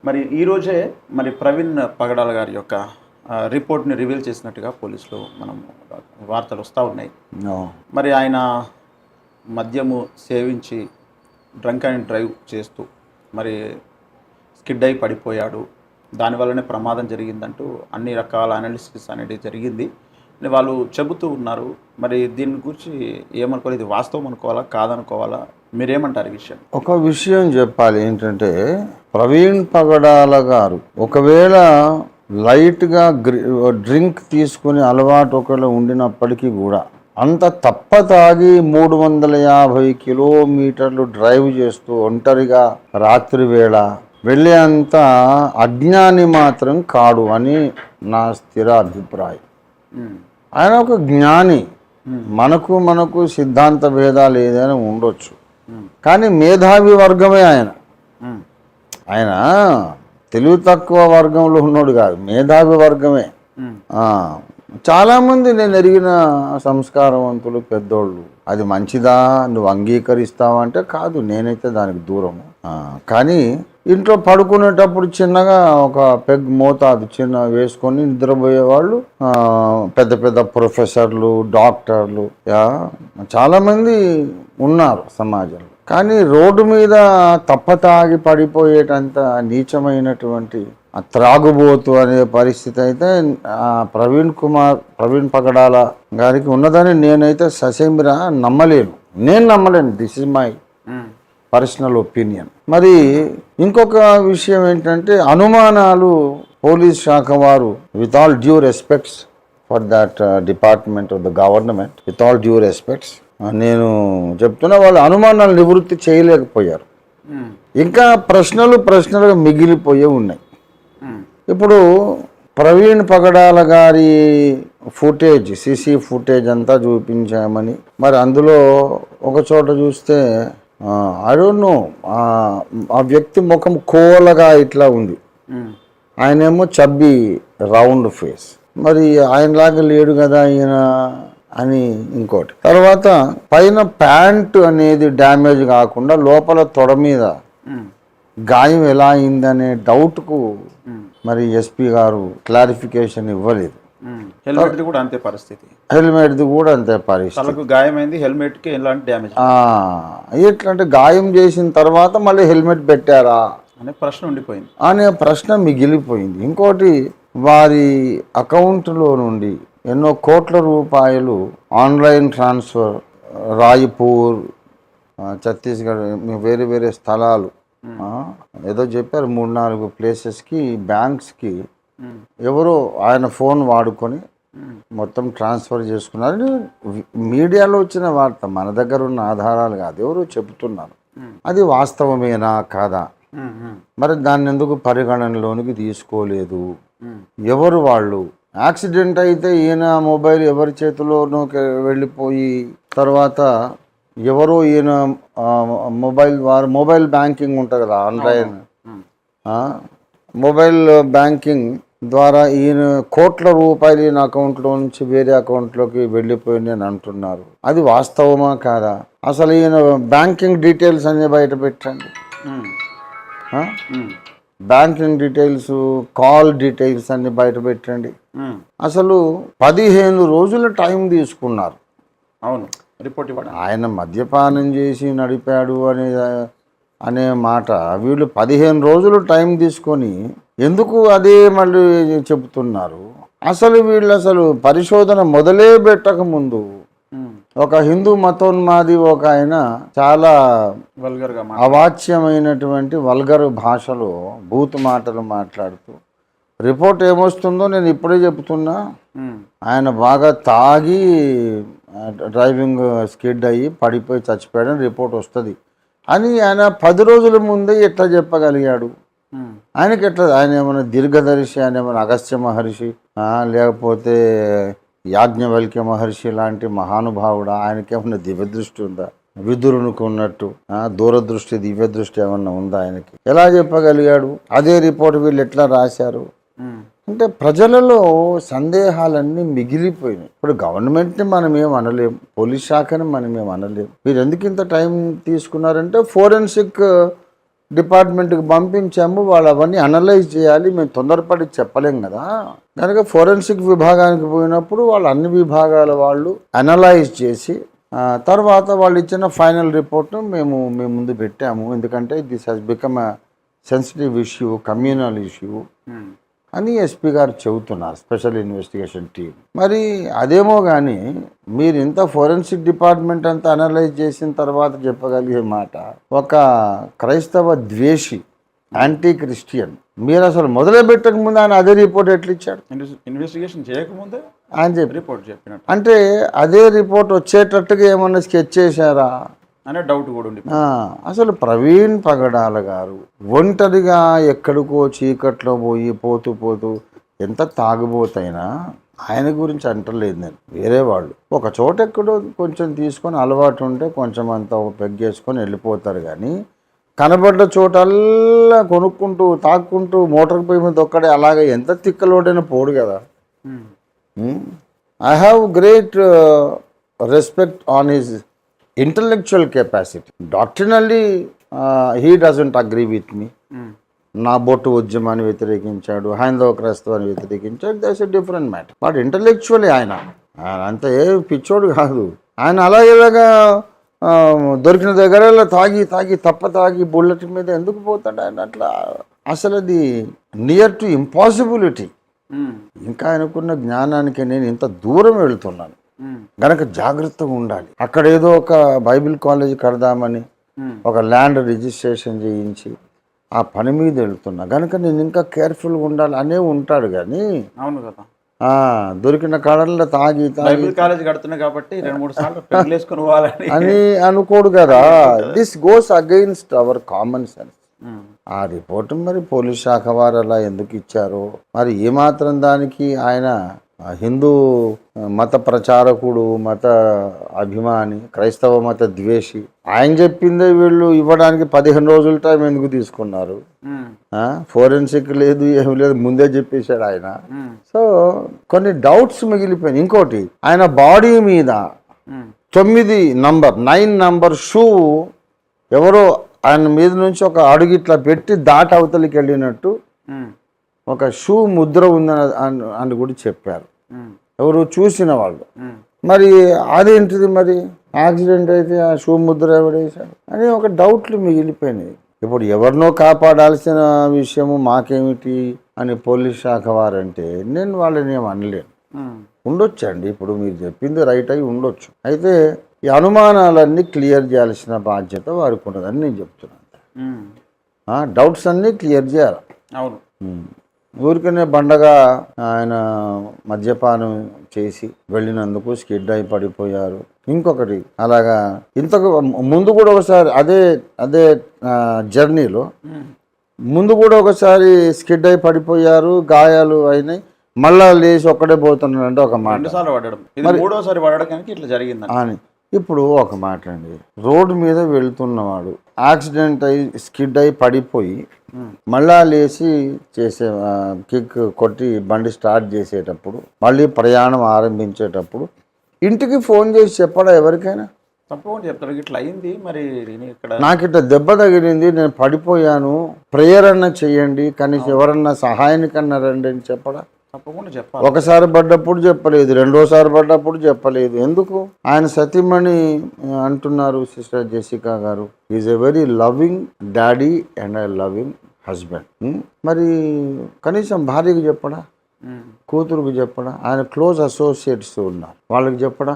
మరి ఈరోజే మరి ప్రవీణ్ పగడాల గారి యొక్క రిపోర్ట్ని రివీల్ చేసినట్టుగా పోలీసులు మనం వార్తలు వస్తూ ఉన్నాయి. మరి ఆయన మద్యము సేవించి డ్రంక్ అండ్ డ్రైవ్ చేస్తూ మరి స్కిడ్ అయి పడిపోయాడు, దానివల్లనే ప్రమాదం జరిగిందంటూ అన్ని రకాల అనాలిసిస్ అనేది జరిగింది అని వాళ్ళు చెబుతూ ఉన్నారు. మరి దీని గురించి ఏమనుకోవాలి, ఇది వాస్తవం అనుకోవాలా కాదనుకోవాలా, మీరేమంటారు ఈ విషయం? ఒక విషయం చెప్పాలి ఏంటంటే, ప్రవీణ్ పగడాల గారు ఒకవేళ లైట్గా డ్రింక్ తీసుకుని అలవాటు ఒకవేళ ఉండినప్పటికీ కూడా అంత తాగి 350 కిలోమీటర్లు డ్రైవ్ చేస్తూ ఒంటరిగా రాత్రి వేళ వెళ్ళే అంత అజ్ఞాని మాత్రం కాడు అని నా స్థిర అభిప్రాయం. ఆయన ఒక జ్ఞాని. మనకు సిద్ధాంత భేదాలు ఏదైనా ఉండొచ్చు, కానీ మేధావి వర్గమే ఆయన. ఆయన తెలివి తక్కువ వర్గంలో ఉన్నాడు కాదు, మేధావి వర్గమే. చాలామంది నేను ఎరిగిన సంస్కారవంతులు పెద్దోళ్ళు అది మంచిదా నువ్వు అంగీకరిస్తావంటే కాదు, నేనైతే దానికి దూరము. కానీ ఇంట్లో పడుకునేటప్పుడు చిన్నగా ఒక పెగ్ మోతాదు చిన్న వేసుకొని నిద్రపోయేవాళ్ళు పెద్ద పెద్ద ప్రొఫెసర్లు, డాక్టర్లు చాలామంది ఉన్నారు సమాజంలో. కానీ రోడ్డు మీద తాగి పడిపోయేటంత నీచమైనటువంటి త్రాగుబోతు అనే పరిస్థితి అయితే ప్రవీణ్ పగడాల గారికి ఉన్నదని నేనైతే ససేమిరా నమ్మలేను. This is my personal opinion. మరి ఇంకొక విషయం ఏంటంటే, అనుమానాలు పోలీస్ శాఖ వారు with all due respects for that department of the government, with all due respects నేను చెప్తున్నా, వాళ్ళు అనుమానాలు నివృత్తి చేయలేకపోయారు. ఇంకా ప్రశ్నలుగా మిగిలిపోయే ఉన్నాయి. ఇప్పుడు ప్రవీణ్ పగడాల గారి ఫుటేజ్, సీసీ ఫుటేజ్ అంతా చూపించామని, మరి అందులో ఒక చోట చూస్తే ఐ డోంట్ నో, ఆ వ్యక్తి ముఖం కోలగా ఇట్లా ఉంది, ఆయనేమో చబ్బి రౌండ్ ఫేస్. మరి ఆయనలాగా లేడు కదా ఈయన అని ఇంకోటి. తర్వాత పైన ప్యాంట్ అనేది డ్యామేజ్ కాకుండా లోపల తొడ మీద గాయం ఎలా అయిందనే డౌట్కు మరి ఎస్పీ గారు క్లారిఫికేషన్ ఇవ్వలేదు. హెల్మెట్ది కూడా అంతే పరిస్థితి. తలకు గాయమైంది, హెల్మెట్కి ఎలాంటి డ్యామేజ్. ఎట్లంటే గాయం చేసిన తర్వాత మళ్ళీ హెల్మెట్ పెట్టారా అనే ప్రశ్న ఉండిపోయింది, అనే ప్రశ్న మిగిలిపోయింది. ఇంకోటి, వారి అకౌంట్లో నుండి ఎన్నో కోట్ల రూపాయలు ఆన్లైన్ ట్రాన్స్ఫర్, రాయ్పూర్, ఛత్తీస్గఢ్, వేరే వేరే స్థలాలు ఏదో చెప్పారు, 3-4 ప్లేసెస్కి, బ్యాంక్స్కి ఎవరో ఆయన ఫోన్ వాడుకొని మొత్తం ట్రాన్స్ఫర్ చేసుకున్నారని మీడియాలో వచ్చిన వార్త, మన దగ్గర ఉన్న ఆధారాలు కాదు, ఎవరో చెబుతున్నారు. అది వాస్తవమేనా కాదా? మరి దాన్ని ఎందుకు పరిగణనలోనికి తీసుకోలేదు? ఎవరు వాళ్ళు? యాక్సిడెంట్ అయితే ఈయన మొబైల్ ఎవరి చేతిలోనూ వెళ్ళిపోయి తర్వాత ఎవరో ఈయన మొబైల్ బ్యాంకింగ్ ఉంటుంది కదా, ఆన్లైన్ మొబైల్ బ్యాంకింగ్ ద్వారా ఈయన కోట్ల రూపాయలు ఈయన అకౌంట్లో నుంచి వేరే అకౌంట్లోకి వెళ్ళిపోయింది అని అంటున్నారు. అది వాస్తవమా కాదా? అసలు ఈయన బ్యాంకింగ్ డీటెయిల్స్ అన్నీ బయట పెట్టండి, బ్యాంకింగ్ డీటెయిల్స్, కాల్ డీటెయిల్స్ అన్ని బయట పెట్టండి. అసలు 15 రోజుల టైం తీసుకున్నారు. అవును, రిపోర్ట్ ఇవ్వడం. ఆయన మద్యపానం చేసి నడిపాడు అనే మాట వీళ్ళు 15 రోజులు టైం తీసుకొని ఎందుకు అదే మళ్ళీ చెబుతున్నారు? అసలు పరిశోధన మొదలే పెట్టక ముందు ఒక హిందూ మతోన్మాది ఒక ఆయన చాలా వల్గర్గా అవాచ్యమైనటువంటి వల్గర్ భాషలో బూత్ మాటలు మాట్లాడుతూ, రిపోర్ట్ ఏమొస్తుందో నేను ఇప్పుడే చెప్తున్నా, ఆయన బాగా తాగి డ్రైవింగ్ స్కిడ్ అయ్యి పడిపోయి చచ్చిపోయాడని రిపోర్ట్ వస్తుంది అని ఆయన 10 రోజుల ముందే ఎట్లా చెప్పగలిగాడు? ఆయనకి ఎట్లా? ఆయన ఏమైనా దీర్ఘదర్శి, ఆయన ఏమైనా అగస్త్య మహర్షి లేకపోతే యాజ్ఞవల్క్య మహర్షి లాంటి మహానుభావుడా? ఆయనకేమన్నా దివ్యదృష్టి ఉందా? విదురునికి ఉన్నట్టు దూరదృష్టి, దివ్యదృష్టి ఏమన్నా ఉందా ఆయనకి? ఎలా చెప్పగలిగాడు? అదే రిపోర్ట్ వీళ్ళు ఎట్లా రాశారు అంటే ప్రజలలో సందేహాలన్నీ మిగిలిపోయినాయి. ఇప్పుడు గవర్నమెంట్ని మనం ఏం అనలేం, పోలీస్ శాఖని మనం ఏం అనలేం. మీరు ఎందుకు ఇంత టైం తీసుకున్నారంటే ఫోరెన్సిక్ డిపార్ట్మెంట్కి పంపించాము, వాళ్ళు అవన్నీ అనలైజ్ చేయాలి, మేము తొందరపడి చెప్పలేం కదా. కనుక ఫోరెన్సిక్ విభాగానికి పోయినప్పుడు వాళ్ళు అన్ని విభాగాల వాళ్ళు అనలైజ్ చేసి తర్వాత వాళ్ళు ఇచ్చిన ఫైనల్ రిపోర్ట్ను మేము ముందు పెట్టాము. ఎందుకంటే this has become a sensitive issue, communal issue అని ఎస్పీ గారు చెబుతున్నారు, స్పెషల్ ఇన్వెస్టిగేషన్ టీం. మరి అదేమో కానీ మీరు ఇంత ఫోరెన్సిక్ డిపార్ట్మెంట్ అంతా అనలైజ్ చేసిన తర్వాత చెప్పగలిగే మాట, ఒక క్రైస్తవ ద్వేషి, యాంటీ క్రిస్టియన్, మీరు అసలు మొదలు పెట్టక ముందు ఆయన అదే రిపోర్ట్ ఎట్లా ఇచ్చాడు? ఇన్వెస్టిగేషన్ చేయకముందే ఆయన చెప్పి రిపోర్ట్ చెప్పినట్టు, అంటే అదే రిపోర్ట్ వచ్చేటట్టుగా ఏమన్నా స్కెచ్ చేశారా అనే డౌట్ కూడా ఉంది. అసలు ప్రవీణ్ పగడాల గారు ఒంటరిగా ఎక్కడికో చీకట్లో పోతూ ఎంత తాగుబోతైనా ఆయన గురించి అంటలేదు నేను. వేరే వాళ్ళు ఒక చోట ఎక్కడో కొంచెం తీసుకొని అలవాటు ఉంటే కొంచెం అంతా పెగ్గేసుకొని వెళ్ళిపోతారు, కానీ కనబడ్డ చోటల్లా కొనుక్కుంటూ తాక్కుంటూ మోటార్ పై మీద ఒక్కడే అలాగే ఎంత తిక్కలోడైనా పోడు కదా. I have great respect on his intellectual capacity. Doctrinally he doesn't agree with me. నా బొట్టు ఉద్యమాన్ని వ్యతిరేకించాడు, హైందవ క్రైస్తవాన్ని వ్యతిరేకించాడు, that's a different matter. But intellectually ఆయన అంత ఏ పిచ్చోడు కాదు. ఆయన అలాగేలాగా దొరికిన దగ్గర తాగి తాగి బుల్లెట్ మీద ఎందుకు పోతాడు ఆయన? అట్లా అసలు అది నియర్ టు ఇంపాసిబిలిటీ. ఇంకా ఆయనకున్న జ్ఞానానికి నేను ఇంత దూరం వెళ్తున్నాను గనక జాగ్రత్తగా ఉండాలి. అక్కడ ఏదో ఒక బైబిల్ కాలేజ్ కడదామని ఒక ల్యాండ్ రిజిస్ట్రేషన్ చేయించి ఆ పని మీద వెళ్తున్నా గనక నేను ఇంకా కేర్ఫుల్గా ఉండాలి అనే ఉంటాడు. కానీ అవును కదా, దొరికిన కాడల్లో తాగి కాలేజ్ కడుతున్నా కాబట్టి 2-3 సార్లు అని అనుకోడు కదా. This goes against our common sense. ఆ రిపోర్ట్ మరి పోలీస్ శాఖ వారు అలా ఎందుకు ఇచ్చారో మరి, ఏమాత్రం దానికి ఆయన హిందూ మత ప్రచారకుడు, మత అభిమాని, క్రైస్తవ మత ద్వేషి, ఆయన చెప్పిందే వీళ్ళు ఇవ్వడానికి 15 రోజుల టైం ఎందుకు తీసుకున్నారు? ఫోరెన్సిక్ లేదు, ఏమి లేదు, ముందే చెప్పేశాడు ఆయన. సో కొన్ని డౌట్స్ మిగిలిపోయినాయి. ఇంకోటి, ఆయన బాడీ మీద 9 నంబర్ షూ ఎవరో ఆయన మీద నుంచి ఒక అడుగు ఇట్లా పెట్టి దాటి అవతలికి వెళ్ళినట్టు ఒక షూ ముద్ర ఉందని అని కూడా చెప్పారు ఎవరు చూసిన వాళ్ళు. మరి అదేంటిది, మరి యాక్సిడెంట్ అయితే ఆ షూ ముద్ర ఎవడేశాడు అని ఒక డౌట్లు మిగిలిపోయినాయి. ఇప్పుడు ఎవరినో కాపాడాల్సిన విషయము మాకేమిటి అని పోలీస్ శాఖ వారంటే నేను వాళ్ళని ఏం అనలేను. ఉండొచ్చండి, ఇప్పుడు మీరు చెప్పింది రైట్ అయి ఉండొచ్చు. అయితే ఈ అనుమానాలన్నీ క్లియర్ చేయాల్సిన బాధ్యత వారికి ఉన్నదని నేను చెప్తున్నాను. డౌట్స్ అన్నీ క్లియర్ చేయాలి. అవును, ఊరికనే బండగా ఆయన మద్యపానం చేసి వెళ్ళినందుకు స్కిడ్ అయి పడిపోయారు. ఇంకొకటి అలాగా ఇంతకు ముందు కూడా ఒకసారి అదే జర్నీలో ముందు కూడా ఒకసారి స్కిడ్ అయి పడిపోయారు, గాయాలు అయినాయి, మళ్ళా లేచి ఒక్కడే పోతున్నాడంటే ఒక మాట. మూడోసారి పడడానికి ఇట్లా జరిగింది అని ఇప్పుడు ఒక మాట అండి, రోడ్డు మీద వెళ్తున్నవాడు యాక్సిడెంట్ అయి స్కిడ్ అయి పడిపోయి మళ్ళా లేచి కిక్ కొట్టి బండి స్టార్ట్ చేసేటప్పుడు, మళ్ళీ ప్రయాణం ఆరంభించేటప్పుడు ఇంటికి ఫోన్ చేసి చెప్పడా ఎవరికైనా? తప్పకుండా చెప్తారు, ఇట్లా అయింది, మరి నాకు ఇట్లా దెబ్బ తగిలింది, నేను పడిపోయాను, ప్రేయర్ అన్నా చెయ్యండి, కనీసం ఎవరన్నా సహాయానికన్నా రండి అని చెప్పడా? తప్పకుండా చెప్పాలి. ఒకసారి పడ్డప్పుడు చెప్పలేదు, రెండోసారి పడ్డప్పుడు చెప్పలేదు. ఎందుకు? ఆయన సతీమణి అంటున్నారు, సిస్టర్ జెసికా గారు, is a very loving daddy and I loving husband. మరి కనీసం భార్యకి చెప్పడా, కూతురుకు చెప్పడా? ఆయన క్లోజ్ అసోసియేట్స్ ఉన్నారు, వాళ్ళకి చెప్పడా?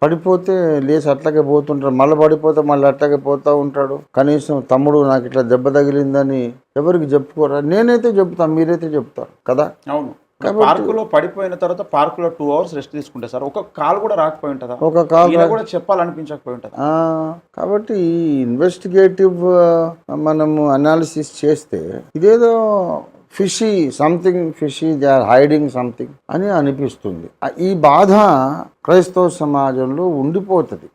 పడిపోతే లేచి అట్లాగే పోతుంటాడు, మళ్ళీ పడిపోతే మళ్ళీ అట్లాగే పోతూ ఉంటాడు. కనీసం తమ్ముడు నాకు ఇట్లా దెబ్బ తగిలిందని ఎవరికి చెప్పుకోరా? నేనైతే చెప్తాను, మీరైతే చెప్తారు కదా. అవును, పార్కులో పడిపోయిన తర్వాత పార్కులో 2 hours రెస్ట్ తీసుకుంటే సార్ ఒక కాల్ కూడా రాకపోయి ఉంటుందా? ఒక కాల్ కూడా చెప్పాలనిపించకపోయి ఉంటుంది. కాబట్టి ఈ ఇన్వెస్టిగేటివ్ మనము అనాలిసిస్ చేస్తే ఇదేదో fishy they are hiding something అని అనిపిస్తుంది. ఈ బాధ క్రైస్తవ సమాజంలో ఉండిపోతుంది.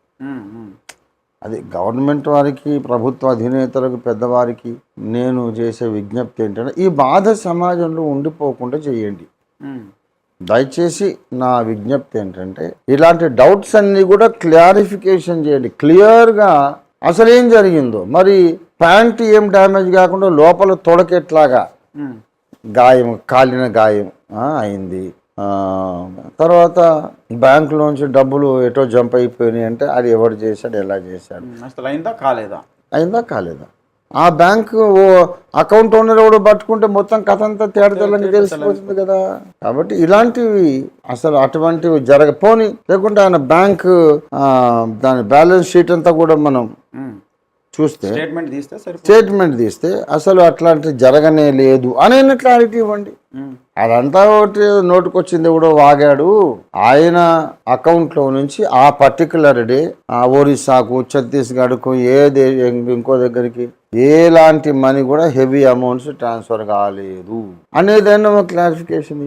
అది గవర్నమెంట్ వారికి, ప్రభుత్వ అధినేతలకు, పెద్దవారికి నేను చేసే విజ్ఞప్తి ఏంటంటే ఈ బాధ సమాజంలో ఉండిపోకుండా చేయండి. దయచేసి నా విజ్ఞప్తి ఏంటంటే ఇలాంటి డౌట్స్ అన్నీ కూడా క్లారిఫికేషన్ చేయండి, క్లియర్గా అసలు ఏం జరిగిందో. మరి ప్యాంట్ ఏం డ్యామేజ్ కాకుండా లోపల తొడకెట్లాగా గాయం, కాలిన గాయం అయింది. తర్వాత బ్యాంకులోంచి డబ్బులు ఎటో జంప్ అయిపోయినాయి అంటే అది ఎవరు చేశాడు, ఎలా చేశాడు, అసలు అయిందా కాలేదా, అయిందా కాలేదా, ఆ బ్యాంకు అకౌంట్ ఓనర్ ఎవడో పట్టుకుంటే మొత్తం కథ అంతా తేడతెల్లని తెలిసిపోతుంది కదా. కాబట్టి ఇలాంటివి అసలు అటువంటివి జరగపోని, లేకుంటే ఆయన బ్యాంకు దాని బ్యాలెన్స్ షీట్ అంతా కూడా మనం చూస్తే స్టేట్మెంట్ తీస్తే అసలు అట్లాంటివి జరగనే లేదు అనే క్లారిటీ ఇవ్వండి. అదంతా ఒకటి నోటుకొచ్చింది ఎవడో వాగాడు, ఆయన అకౌంట్లో నుంచి ఆ పర్టికులర్ డే ఒరిస్సాకు, ఛత్తీస్గఢ్కు, ఇంకో దగ్గరికి ఎలాంటి మనీ కూడా హెవీ అమౌంట్స్ ట్రాన్స్ఫర్ కాలేదు అనేదైనా క్లారిఫికేషన్.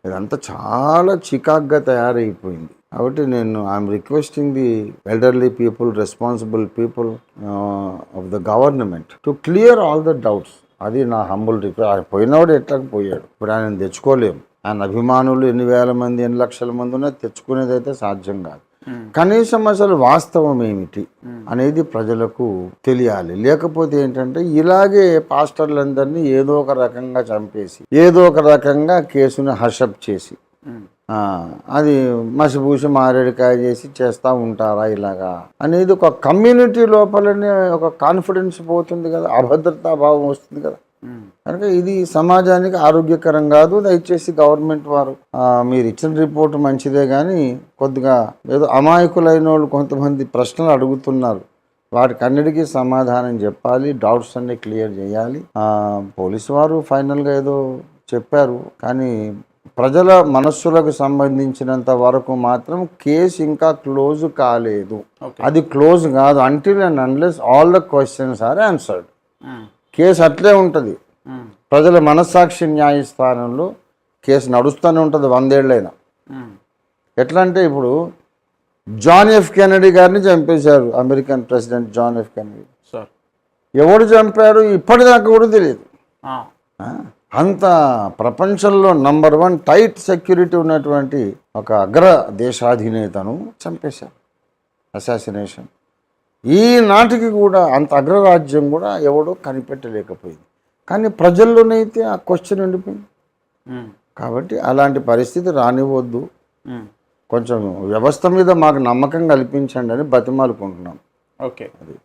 ఇదంతా చాలా చికాక్గా తయారైపోయింది. కాబట్టి I'm requesting the elderly people, responsible people of the government to clear all the doubts. అది నా హంబుల్ రిక్వెస్ట్. ఆయన పోయినవాడు ఎట్లా పోయాడు, ఇప్పుడు ఆయన తెచ్చుకోలేము. ఆయన అభిమానులు ఎన్ని వేల మంది, ఎన్ని లక్షల మంది ఉన్నా తెచ్చుకునేది అయితే సాధ్యం కాదు. కనీసం అసలు వాస్తవం ఏమిటి అనేది ప్రజలకు తెలియాలి. లేకపోతే ఏంటంటే ఇలాగే పాస్టర్లందరినీ ఏదో ఒక రకంగా చంపేసి, ఏదో ఒక రకంగా కేసుని హషప్ చేసి, అది మసిపూసి మారేడుకాయ చేసి చేస్తూ ఉంటారా ఇలాగా అనేది ఒక కమ్యూనిటీ లోపలనే ఒక కాన్ఫిడెన్స్ పోతుంది కదా, అభద్రతా భావం వస్తుంది కదా. కనుక ఇది సమాజానికి ఆరోగ్యకరం కాదు. దయచేసి గవర్నమెంట్ వారు మీరు ఇచ్చిన రిపోర్ట్ మంచిదే, కానీ కొద్దిగా ఏదో అమాయకులైన వాళ్ళు కొంతమంది ప్రశ్నలు అడుగుతున్నారు, వాటికి అన్నిటికీ సమాధానం చెప్పాలి, డౌట్స్ అన్ని క్లియర్ చేయాలి. పోలీసు వారు ఫైనల్గా ఏదో చెప్పారు, కానీ ప్రజల మనస్సులకు సంబంధించినంత వరకు మాత్రం కేసు ఇంకా క్లోజ్ కాలేదు. అది క్లోజ్ కాదు until and unless all the questions are answered. Case అట్లే ఉంటుంది. ప్రజల మనస్సాక్షి న్యాయస్థానంలో కేసు నడుస్తూనే ఉంటుంది 100 ఏళ్ళైనా. ఎట్లా అంటే ఇప్పుడు జాన్ ఎఫ్ కెనడీ గారిని చంపేశారు, American president John F Kennedy. ఎవడు చంపారు ఇప్పటిదాకా కూడా తెలియదు. అంత ప్రపంచంలో నంబర్ 1 టైట్ సెక్యూరిటీ ఉన్నటువంటి ఒక అగ్ర దేశాధినేతను చంపేశారు, అసాసినేషన్. ఈనాటికి కూడా అంత అగ్రరాజ్యం కూడా ఎవడో కనిపెట్టలేకపోయింది, కానీ ప్రజల్లోనైతే ఆ క్వశ్చన్ ఉండిపోయింది. కాబట్టి అలాంటి పరిస్థితి రానివ్వద్దు. కొంచెం వ్యవస్థ మీద మాకు నమ్మకం కల్పించండి అని బతిమాలుకుంటున్నాం. ఓకే. అది